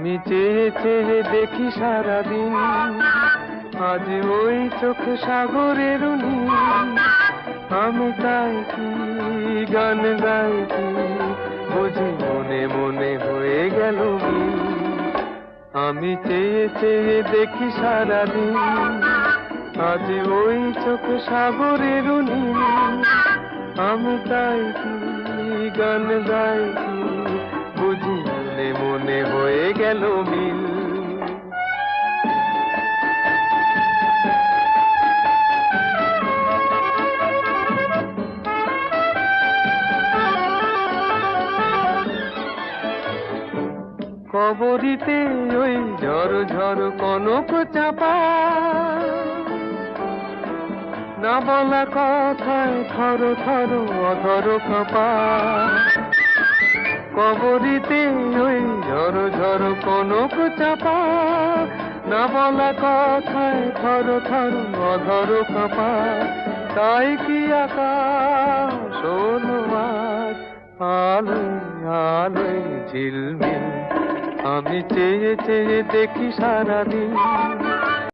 আমি চেয়ে চেয়ে দেখি সারাদিন, আজ ওই চোখে সাগরের নীল। আমি তাই কি গান গাই কি, বুঝি মনে মনে হয়ে গেল মিল। আমি চেয়ে চেয়ে দেখি সারাদিন, আজ ওই চোখে সাগরের নীল। আমি তাই কি গান গাই কি, বুঝি মনে মনে হয়ে গেল মিল। কবরীতে ওই ঝড় ঝড় কনক চাপা, না বলা কথায় থর থর অধর কাঁপা। কবরীতে ওই ঝড় ঝড় কনক চাপা, না বলা কথায় থর থর অধর কাঁপা। তাই কি আকাশ হলো আজ আলোয় আলোয় ঝিলমিল। আমি চেয়ে চেয়ে দেখি সারাদিন,